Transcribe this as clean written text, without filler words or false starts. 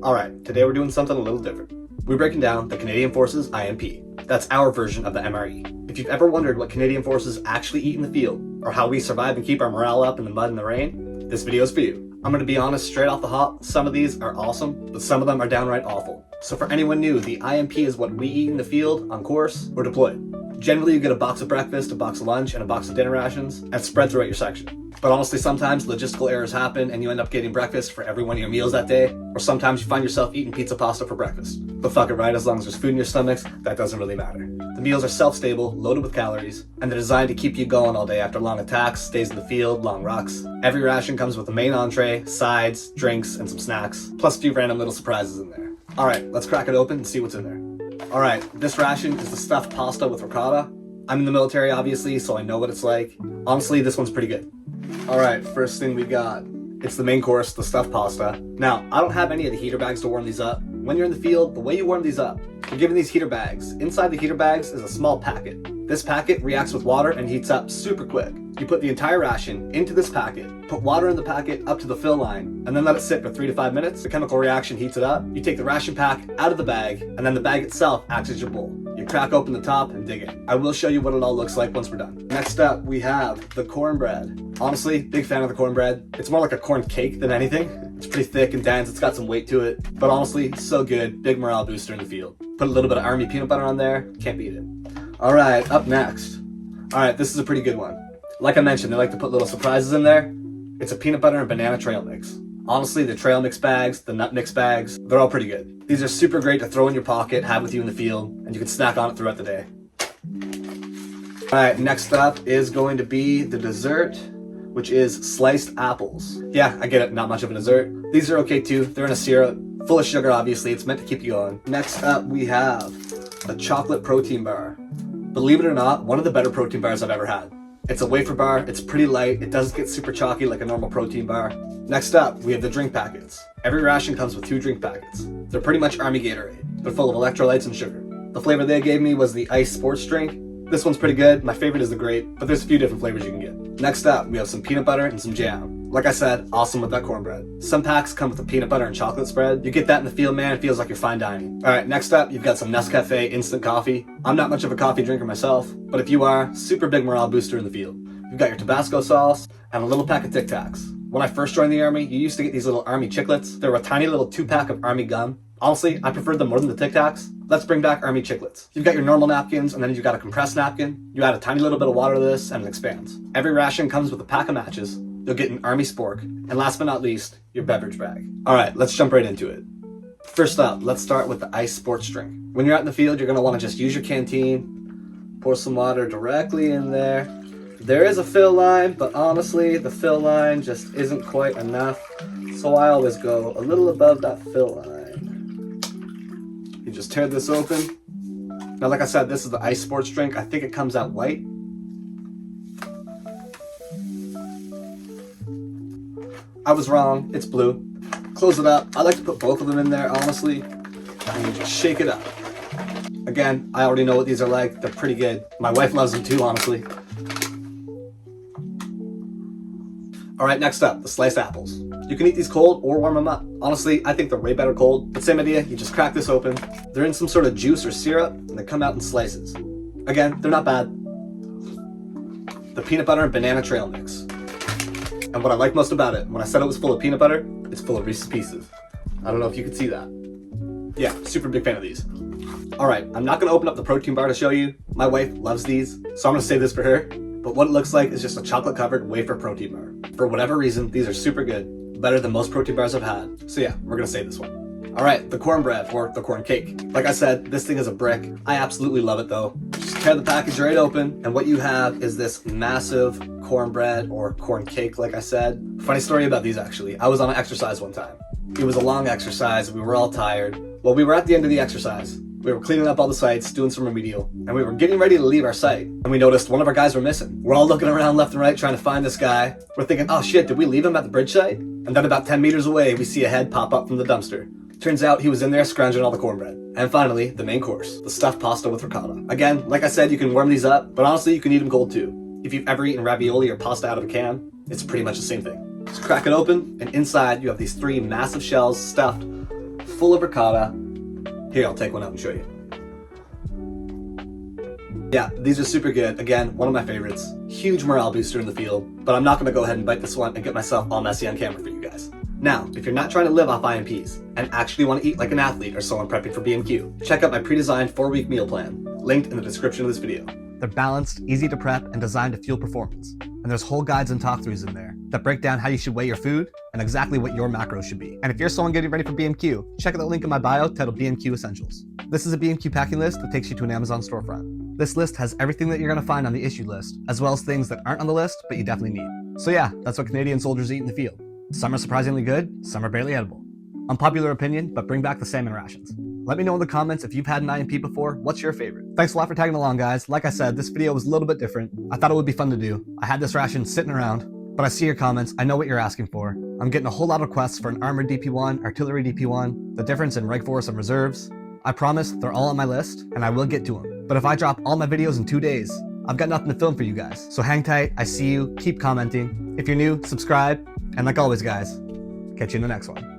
Alright, today we're doing something a little different. We're breaking down the Canadian Forces IMP. That's our version of the MRE. If you've ever wondered what Canadian Forces actually eat in the field, or how we survive and keep our morale up in the mud and the rain, this video is for you. I'm going to be honest straight off the hop, some of these are awesome, but some of them are downright awful. So for anyone new, the IMP is what we eat in the field, on course, or deployed. Generally you get a box of breakfast, a box of lunch, and a box of dinner rations, and spread throughout your section. But honestly, sometimes logistical errors happen and you end up getting breakfast for every one of your meals that day, or sometimes you find yourself eating pizza pasta for breakfast. But fuck it, right? As long as there's food in your stomachs, that doesn't really matter. The meals are self-stable, loaded with calories, and they're designed to keep you going all day after long attacks, stays in the field, long rucks. Every ration comes with a main entree, sides, drinks, and some snacks, plus a few random little surprises in there. Alright, let's crack it open and see what's in there. Alright, this ration is the stuffed pasta with ricotta. I'm in the military, obviously, so I know what it's like. Honestly, this one's pretty good. Alright, first thing we got. It's the main course, the stuffed pasta. Now, I don't have any of the heater bags to warm these up. When you're in the field, the way you warm these up, you're given these heater bags. Inside the heater bags is a small packet. This packet reacts with water and heats up super quick. You put the entire ration into this packet, put water in the packet up to the fill line, and then let it sit for 3 to 5 minutes. The chemical reaction heats it up. You take the ration pack out of the bag, and then the bag itself acts as your bowl. You crack open the top and dig in. I will show you what it all looks like once we're done. Next up, we have the cornbread. Honestly, big fan of the cornbread. It's more like a corn cake than anything. It's pretty thick and dense, it's got some weight to it, but honestly, so good, big morale booster in the field. Put a little bit of army peanut butter on there, can't beat it. Alright, up next. Alright, this is a pretty good one. Like I mentioned, they like to put little surprises in there. It's a peanut butter and banana trail mix. Honestly, the trail mix bags, the nut mix bags, they're all pretty good. These are super great to throw in your pocket, have with you in the field, and you can snack on it throughout the day. Alright, next up is going to be the dessert, which is sliced apples. Yeah, I get it, not much of a dessert. These are okay too, they're in a syrup, full of sugar obviously, it's meant to keep you going. Next up we have a chocolate protein bar. Believe it or not, one of the better protein bars I've ever had. It's a wafer bar, it's pretty light, it doesn't get super chalky like a normal protein bar. Next up, we have the drink packets. Every ration comes with 2 drink packets. They're pretty much Army Gatorade. They're full of electrolytes and sugar. The flavor they gave me was the ice sports drink. This one's pretty good, my favorite is the grape, but there's a few different flavors you can get. Next up, we have some peanut butter and some jam. Like I said, awesome with that cornbread. Some packs come with a peanut butter and chocolate spread. You get that in the field, man, it feels like you're fine dining. Alright, next up, you've got some Nescafe instant coffee. I'm not much of a coffee drinker myself, but if you are, super big morale booster in the field. You've got your Tabasco sauce and a little pack of Tic Tacs. When I first joined the Army, you used to get these little Army chiclets. They were a tiny little 2-pack of Army gum. Honestly, I preferred them more than the Tic Tacs. Let's bring back Army chiclets. You've got your normal napkins, and then you've got a compressed napkin. You add a tiny little bit of water to this, and it expands. Every ration comes with a pack of matches. You'll get an Army spork, and last but not least, your beverage bag. Alright, let's jump right into it. First up, let's start with the ice sports drink. When you're out in the field, you're going to want to just use your canteen, pour some water directly in there. There is a fill line, but honestly, the fill line just isn't quite enough, so I always go a little above that fill line. You just tear this open. Now, like I said, this is the ice sports drink. I think it comes out white. I was wrong, it's blue. Close it up. I like to put both of them in there, honestly, and you just shake it up. Again, I already know what these are like. They're pretty good. My wife loves them too, honestly. Alright, next up, the sliced apples. You can eat these cold or warm them up. Honestly, I think they're way better cold, but same idea, you just crack this open. They're in some sort of juice or syrup, and they come out in slices. Again, they're not bad. The peanut butter and banana trail mix. And what I like most about it, when I said it was full of peanut butter, it's full of Reese's Pieces. I don't know if you can see that. Yeah, super big fan of these. Alright, I'm not going to open up the protein bar to show you. My wife loves these, so I'm going to save this for her. But what it looks like is just a chocolate-covered wafer protein bar. For whatever reason, these are super good. Better than most protein bars I've had. So yeah, we're gonna save this one. Alright, the cornbread, or the corn cake. Like I said, this thing is a brick. I absolutely love it though. Just tear the package right open, and what you have is this massive cornbread, or corn cake, like I said. Funny story about these actually. I was on an exercise one time. It was a long exercise, we were all tired. Well, we were at the end of the exercise. We were cleaning up all the sites, doing some remedial, and we were getting ready to leave our site, and we noticed one of our guys were missing. We're all looking around left and right trying to find this guy. We're thinking, oh shit, did we leave him at the bridge site? And then about 10 meters away, we see a head pop up from the dumpster. Turns out he was in there scrounging all the cornbread. And finally, the main course, the stuffed pasta with ricotta. Again, like I said, you can warm these up, but honestly, you can eat them cold too. If you've ever eaten ravioli or pasta out of a can, it's pretty much the same thing. Just crack it open, and inside you have these 3 massive shells stuffed full of ricotta. Here, I'll take one out and show you. Yeah, these are super good. Again, one of my favorites. Huge morale booster in the field, but I'm not gonna go ahead and bite this one and get myself all messy on camera for you guys. Now, if you're not trying to live off IMPs and actually want to eat like an athlete or someone prepping for BMQ, check out my pre-designed 4-week meal plan, linked in the description of this video. They're balanced, easy to prep, and designed to fuel performance. And there's whole guides and talk-throughs in there that break down how you should weigh your food and exactly what your macros should be. And if you're someone getting ready for BMQ, check out the link in my bio titled BMQ Essentials. This is a BMQ packing list that takes you to an Amazon storefront. This list has everything that you're gonna find on the issue list, as well as things that aren't on the list, but you definitely need. So yeah, that's what Canadian soldiers eat in the field. Some are surprisingly good, some are barely edible. Unpopular opinion, but bring back the salmon rations. Let me know in the comments if you've had an IMP before, what's your favorite? Thanks a lot for tagging along, guys. Like I said, this video was a little bit different. I thought it would be fun to do. I had this ration sitting around, but I see your comments, I know what you're asking for. I'm getting a whole lot of requests for an armored DP1, artillery DP1, the difference in reg force and reserves. I promise they're all on my list, and I will get to them. But if I drop all my videos in 2 days, I've got nothing to film for you guys. So hang tight, I see you, keep commenting. If you're new, subscribe, and like always guys, catch you in the next one.